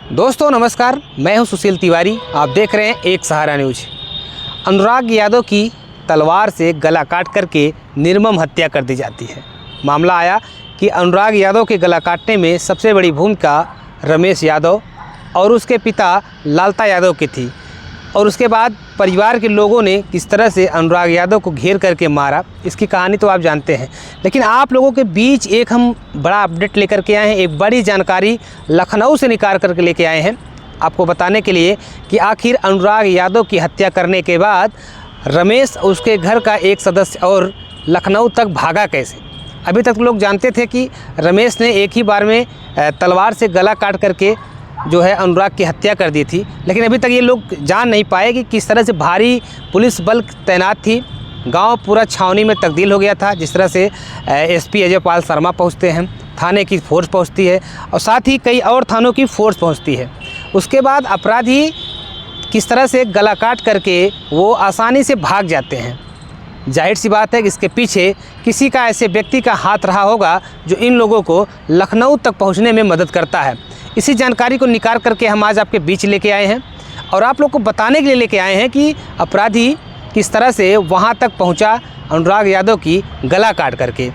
दोस्तों नमस्कार, मैं हूं सुशील तिवारी। आप देख रहे हैं एक सहारा न्यूज। अनुराग यादव की तलवार से गला काट करके निर्मम हत्या कर दी जाती है। मामला आया कि अनुराग यादव के गला काटने में सबसे बड़ी भूमिका रमेश यादव और उसके पिता लालता यादव की थी, और उसके बाद परिवार के लोगों ने किस तरह से अनुराग यादव को घेर करके मारा, इसकी कहानी तो आप जानते हैं। लेकिन आप लोगों के बीच एक हम बड़ा अपडेट लेकर के आए हैं, एक बड़ी जानकारी लखनऊ से निकाल करके लेके आए हैं आपको बताने के लिए कि आखिर अनुराग यादव की हत्या करने के बाद रमेश उसके घर का एक सदस्य और लखनऊ तक भागा कैसे। अभी तक लोग जानते थे कि रमेश ने एक ही बार में तलवार से गला काट करके जो है अनुराग की हत्या कर दी थी, लेकिन अभी तक ये लोग जान नहीं पाए कि किस तरह से भारी पुलिस बल तैनात थी। गांव पूरा छावनी में तब्दील हो गया था। जिस तरह से एसपी अजय पाल शर्मा पहुंचते हैं, थाने की फ़ोर्स पहुंचती है और साथ ही कई और थानों की फ़ोर्स पहुंचती है। उसके बाद अपराधी किस तरह से गला काट करके वो आसानी से भाग जाते हैं। जाहिर सी बात है कि इसके पीछे किसी का ऐसे व्यक्ति का हाथ रहा होगा जो इन लोगों को लखनऊ तक पहुँचने में मदद करता है। इसी जानकारी को निकाल करके हम आज आपके बीच लेके आए हैं और आप लोग को बताने के लिए लेके आए हैं कि अपराधी किस तरह से वहां तक पहुंचा अनुराग यादव की गला काट करके।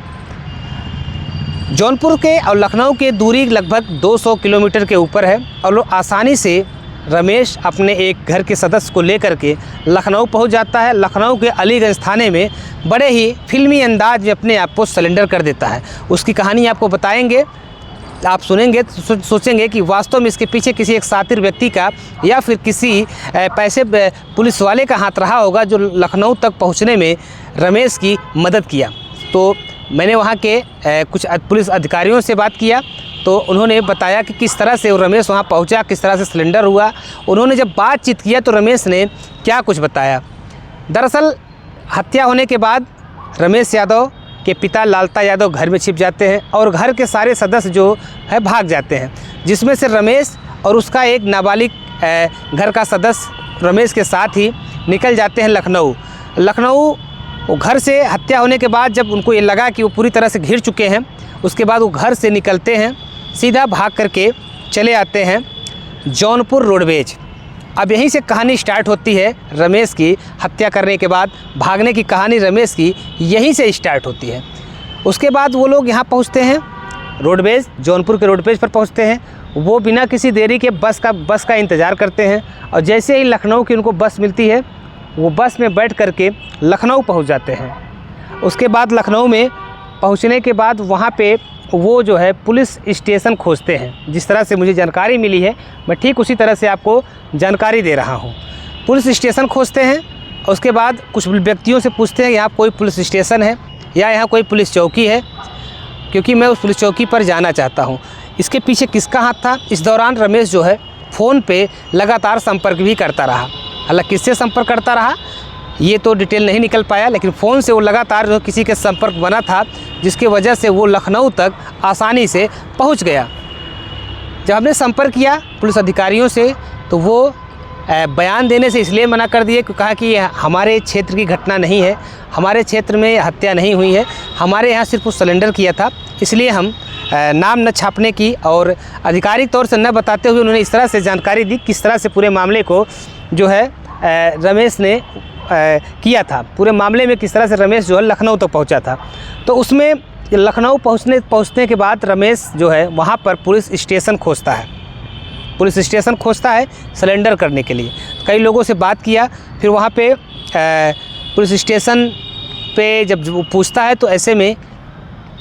जौनपुर के और लखनऊ के दूरी लगभग 200 किलोमीटर के ऊपर है और लोग आसानी से रमेश अपने एक घर के सदस्य को लेकर के लखनऊ पहुंच जाता है। लखनऊ के अलीगंज थाने में बड़े ही फिल्मी अंदाज में अपने आप को सरेंडर कर देता है। उसकी कहानी आपको बताएंगे, आप सुनेंगे तो सोचेंगे कि वास्तव में इसके पीछे किसी एक शातिर व्यक्ति का या फिर किसी पैसे पुलिस वाले का हाथ रहा होगा जो लखनऊ तक पहुंचने में रमेश की मदद किया। तो मैंने वहां के कुछ पुलिस अधिकारियों से बात किया तो उन्होंने बताया कि किस तरह से रमेश वहां पहुंचा, किस तरह से सिलेंडर हुआ। उन्होंने जब बातचीत किया तो रमेश ने क्या कुछ बताया। दरअसल हत्या होने के बाद रमेश यादव के पिता लालता यादव घर में छिप जाते हैं और घर के सारे सदस्य जो है भाग जाते हैं, जिसमें से रमेश और उसका एक नाबालिग घर का सदस्य रमेश के साथ ही निकल जाते हैं लखनऊ। वो घर से हत्या होने के बाद जब उनको ये लगा कि वो पूरी तरह से घिर चुके हैं, उसके बाद वो घर से निकलते हैं, सीधा भाग करके चले आते हैं जौनपुर रोडवेज। अब यहीं से कहानी स्टार्ट होती है। रमेश की हत्या करने के बाद भागने की कहानी रमेश की यहीं से स्टार्ट होती है। उसके बाद वो लोग यहाँ पहुँचते हैं रोडवेज, जौनपुर के रोडवेज पर पहुँचते हैं। वो बिना किसी देरी के बस का इंतज़ार करते हैं और जैसे ही लखनऊ की उनको बस मिलती है वो बस में बैठ करके लखनऊ पहुँच जाते हैं। उसके बाद लखनऊ में पहुँचने के बाद वहाँ पे वो जो है पुलिस स्टेशन खोजते हैं। जिस तरह से मुझे जानकारी मिली है मैं ठीक उसी तरह से आपको जानकारी दे रहा हूँ। पुलिस स्टेशन खोजते हैं, उसके बाद कुछ व्यक्तियों से पूछते हैं यहाँ कोई पुलिस स्टेशन है या यहाँ कोई पुलिस चौकी है, क्योंकि मैं उस पुलिस चौकी पर जाना चाहता हूँ। इसके पीछे किसका हाथ था। इस दौरान रमेश जो है फ़ोन पे लगातार संपर्क भी करता रहा। हालांकि किससे संपर्क करता रहा ये तो डिटेल नहीं निकल पाया, लेकिन फ़ोन से वो लगातार जो किसी के संपर्क बना था, जिसकी वजह से वो लखनऊ तक आसानी से पहुंच गया। जब हमने संपर्क किया पुलिस अधिकारियों से तो वो बयान देने से इसलिए मना कर दिए, कहा कि ये हमारे क्षेत्र की घटना नहीं है, हमारे क्षेत्र में हत्या नहीं हुई है, हमारे यहाँ सिर्फ उस सिलेंडर किया था, इसलिए हम नाम न छापने की और आधिकारिक तौर से न बताते हुए उन्होंने इस तरह से जानकारी दी किस तरह से पूरे मामले को जो है रमेश ने किया था। पूरे मामले में किस तरह से रमेश जो है लखनऊ तक पहुंचा था। तो उसमें लखनऊ पहुंचने के बाद रमेश जो है वहां पर पुलिस स्टेशन खोजता है सिलेंडर करने के लिए। कई लोगों से बात किया, फिर वहां पे पुलिस स्टेशन पे जब वो पूछता है तो ऐसे में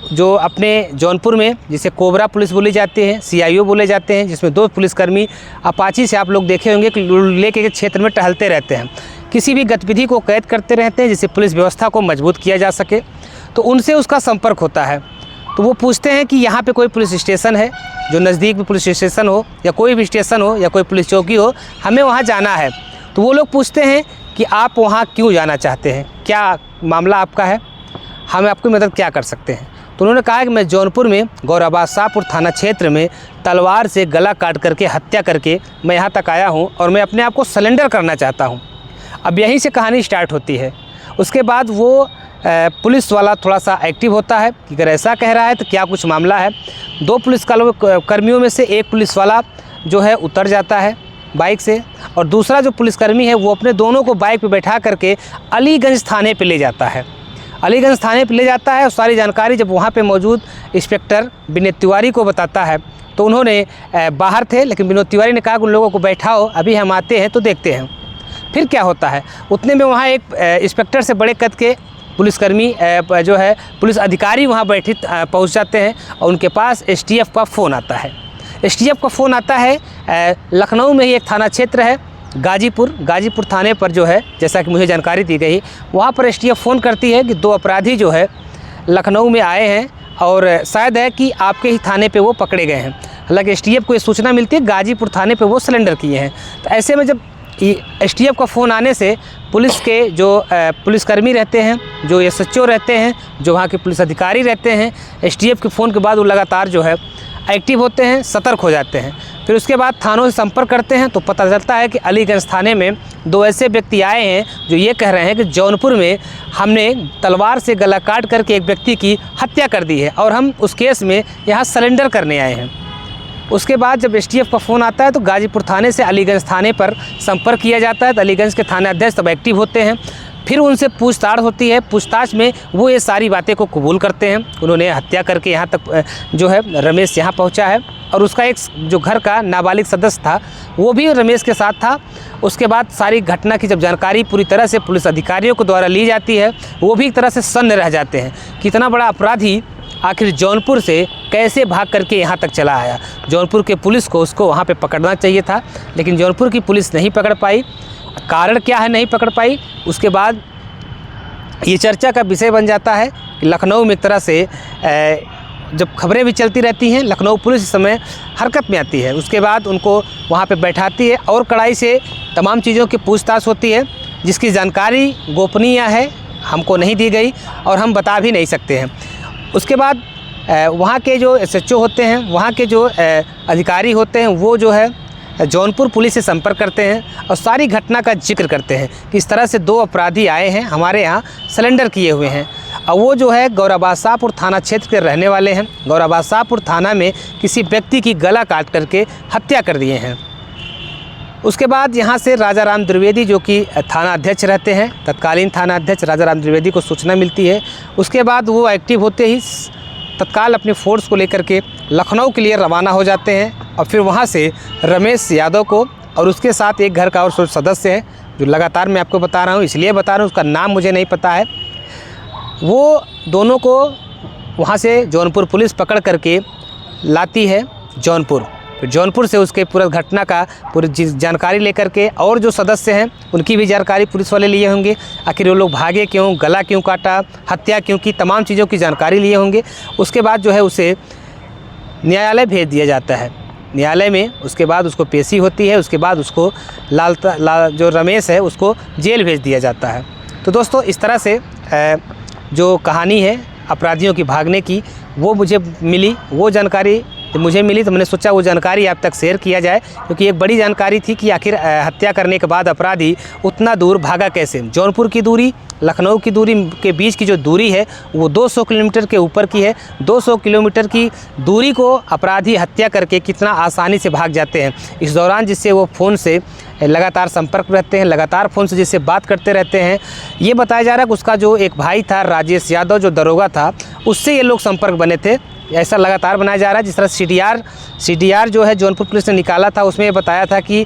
जो अपने जौनपुर में जिसे कोबरा पुलिस बोली जाती है, CIO बोले जाते हैं, जिसमें 2 पुलिसकर्मी अपाची से आप लोग देखे होंगे कि लेके के क्षेत्र में टहलते रहते हैं, किसी भी गतिविधि को कैद करते रहते हैं जिससे पुलिस व्यवस्था को मजबूत किया जा सके। तो उनसे उसका संपर्क होता है। तो वो पूछते हैं कि यहाँ पे कोई पुलिस स्टेशन है, जो नज़दीक में पुलिस स्टेशन हो या कोई भी स्टेशन हो या कोई पुलिस चौकी हो, हमें वहाँ जाना है। तो वो लोग पूछते हैं कि आप वहाँ क्यों जाना चाहते हैं, क्या मामला आपका है, हम आपकी मदद क्या कर सकते हैं। तो उन्होंने कहा कि मैं जौनपुर में गौराबाद शाहपुर थाना क्षेत्र में तलवार से गला काट करके हत्या करके मैं यहाँ तक आया हूँ और मैं अपने आप को सरेंडर करना चाहता हूँ। अब यहीं से कहानी स्टार्ट होती है। उसके बाद वो पुलिस वाला थोड़ा सा एक्टिव होता है कि अगर ऐसा कह रहा है तो क्या कुछ मामला है। 2 पुलिस कर्मियों में से एक पुलिस वाला जो है उतर जाता है बाइक से, और दूसरा जो पुलिसकर्मी है वो अपने दोनों को बाइक पे बैठा करके अलीगंज थाने पे ले जाता है। अलीगंज थाने पे ले जाता है और सारी जानकारी जब वहाँ पे मौजूद इंस्पेक्टर विनोद तिवारी को बताता है तो उन्होंने बाहर थे, लेकिन विनोद तिवारी ने कहा कि उन लोगों को बैठाओ, अभी हम आते हैं तो देखते हैं। फिर क्या होता है, उतने में वहाँ एक इंस्पेक्टर से बड़े कद के पुलिसकर्मी जो है पुलिस अधिकारी वहाँ बैठे पहुँच जाते हैं और उनके पास एसटीएफ का फ़ोन आता है। एसटीएफ का फ़ोन आता है, लखनऊ में ही एक थाना क्षेत्र है गाजीपुर थाने पर जो है, जैसा कि मुझे जानकारी दी गई, वहाँ पर एसटीएफ फ़ोन करती है कि 2 अपराधी जो है लखनऊ में आए हैं और शायद है कि आपके ही थाने पे वो पकड़े गए हैं। हालांकि एसटीएफ को ये सूचना मिलती है गाजीपुर थाने पे वो सरेंडर किए हैं। तो ऐसे में जब एसटीएफ का फ़ोन आने से पुलिस के जो पुलिसकर्मी रहते हैं, जो एसएचओ रहते हैं, जो वहाँ के पुलिस अधिकारी रहते हैं, एसटीएफ के फ़ोन के बाद वो लगातार जो है एक्टिव होते हैं, सतर्क हो जाते हैं। फिर उसके बाद थानों से संपर्क करते हैं तो पता चलता है कि अलीगंज थाने में 2 ऐसे व्यक्ति आए हैं जो ये कह रहे हैं कि जौनपुर में हमने तलवार से गला काट करके एक व्यक्ति की हत्या कर दी है और हम उस केस में यहाँ सरेंडर करने आए हैं। उसके बाद जब एसटीएफ का फ़ोन आता है तो गाजीपुर थाने से अलीगंज थाने पर संपर्क किया जाता है। तो अलीगंज के थाना अध्यक्ष तब एक्टिव होते हैं। फिर उनसे पूछताछ होती है। पूछताछ में वो ये सारी बातें को कबूल करते हैं, उन्होंने हत्या करके यहाँ तक जो है रमेश यहाँ पहुँचा है और उसका एक जो घर का नाबालिग सदस्य था वो भी रमेश के साथ था। उसके बाद सारी घटना की जब जानकारी पूरी तरह से पुलिस अधिकारियों के द्वारा ली जाती है, वो भी एक तरह से सन्न रह जाते हैं कि इतना बड़ा अपराधी आखिर जौनपुर से कैसे भाग करके यहाँ तक चला आया। जौनपुर के पुलिस को उसको वहाँ पे पकड़ना चाहिए था, लेकिन जौनपुर की पुलिस नहीं पकड़ पाई। कारण क्या है नहीं पकड़ पाई, उसके बाद ये चर्चा का विषय बन जाता है कि लखनऊ में एक तरह से जब खबरें भी चलती रहती हैं, लखनऊ पुलिस इस समय हरकत में आती है। उसके बाद उनको वहाँ पे बैठाती है और कड़ाई से तमाम चीज़ों की पूछताछ होती है, जिसकी जानकारी गोपनीय है, हमको नहीं दी गई और हम बता भी नहीं सकते हैं। उसके बाद वहाँ के जो एसएचओ होते हैं, वहाँ के जो अधिकारी होते हैं, वो जो है जौनपुर पुलिस से संपर्क करते हैं और सारी घटना का जिक्र करते हैं कि इस तरह से 2 अपराधी आए हैं, हमारे यहाँ सरेंडर किए हुए हैं और वो जो है गौराबादशाहपुर थाना क्षेत्र के रहने वाले हैं। गौराबादशाहपुर थाना में किसी व्यक्ति की गला काट करके हत्या कर दिए हैं। उसके बाद यहाँ से राजा राम द्विवेदी जो कि थाना अध्यक्ष रहते हैं, तत्कालीन थाना अध्यक्ष राजा राम द्विवेदी को सूचना मिलती है। उसके बाद वो एक्टिव होते ही तत्काल अपनी फोर्स को लेकर के लखनऊ के लिए रवाना हो जाते हैं और फिर वहाँ से रमेश यादव को और उसके साथ एक घर का और सदस्य है जो लगातार मैं आपको बता रहा हूँ, इसलिए बता रहा हूँ, उसका नाम मुझे नहीं पता है। वो दोनों को वहाँ से जौनपुर पुलिस पकड़ करके लाती है जौनपुर। फिर जौनपुर से उसके पूरा घटना का पूरी जानकारी लेकर के और जो सदस्य हैं उनकी भी जानकारी पुलिस वाले लिए होंगे। आखिर वो लोग भागे क्यों, गला क्यों काटा, हत्या क्यों की, तमाम चीज़ों की जानकारी लिए होंगे। उसके बाद जो है उसे न्यायालय भेज दिया जाता है। न्यायालय में उसके बाद उसको पेशी होती है। उसके बाद उसको जो रमेश है उसको जेल भेज दिया जाता है। तो दोस्तों इस तरह से जो कहानी है अपराधियों की भागने की वो मुझे मिली, वो जानकारी मुझे मिली तो मैंने सोचा वो जानकारी आप तक शेयर किया जाए, क्योंकि एक बड़ी जानकारी थी कि आखिर हत्या करने के बाद अपराधी उतना दूर भागा कैसे। जौनपुर की दूरी लखनऊ की दूरी के बीच की जो दूरी है वो 200 किलोमीटर के ऊपर की है। 200 किलोमीटर की दूरी को अपराधी हत्या करके कितना आसानी से भाग जाते हैं। इस दौरान जिससे वो फ़ोन से लगातार संपर्क रहते हैं, लगातार फ़ोन से जिससे बात करते रहते हैं। ये बताया जा रहा है कि उसका जो एक भाई था राजेश यादव जो दरोगा था, उससे ये लोग संपर्क बने थे, ऐसा लगातार बनाया जा रहा है। जिस तरह सीडीआर जो है जौनपुर पुलिस ने निकाला था उसमें ये बताया था कि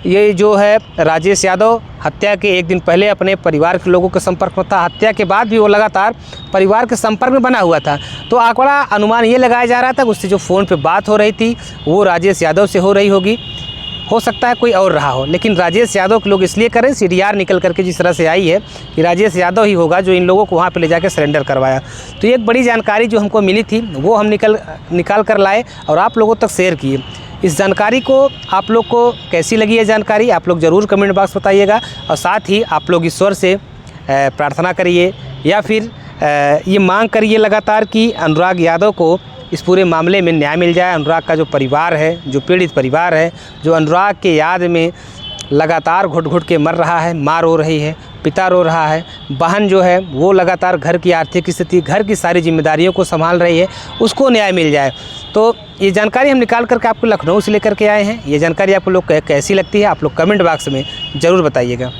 ये जो है राजेश यादव हत्या के एक दिन पहले अपने परिवार के लोगों के संपर्क में था, हत्या के बाद भी वो लगातार परिवार के संपर्क में बना हुआ था। तो आंकड़ा अनुमान ये लगाया जा रहा था कि उससे जो फ़ोन पे बात हो रही थी वो राजेश यादव से हो रही होगी, हो सकता है कोई और रहा हो, लेकिन राजेश यादव के लोग इसलिए करें सीडीआर निकल करके जिस तरह से आई है कि राजेश यादव ही होगा जो इन लोगों को वहाँ पे ले जाकर सरेंडर करवाया। तो ये एक बड़ी जानकारी जो हमको मिली थी वो हम निकाल कर लाए और आप लोगों तक शेयर किए। इस जानकारी को आप लोग को कैसी लगी है जानकारी आप लोग ज़रूर कमेंट बॉक्स बताइएगा और साथ ही आप लोग ईश्वर से प्रार्थना करिए या फिर ये मांग करिए लगातार कि अनुराग यादव को इस पूरे मामले में न्याय मिल जाए। अनुराग का जो परिवार है, जो पीड़ित परिवार है, जो अनुराग के याद में लगातार घुट घुट के मर रहा है, माँ रो रही है, पिता रो रहा है, बहन जो है वो लगातार घर की आर्थिक स्थिति, घर की सारी जिम्मेदारियों को संभाल रही है, उसको न्याय मिल जाए। तो ये जानकारी हम निकाल करके आपको लखनऊ से लेकर के आए हैं। ये जानकारी आपको लोग कैसी लगती है, आप लोग कमेंट बॉक्स में ज़रूर बताइएगा।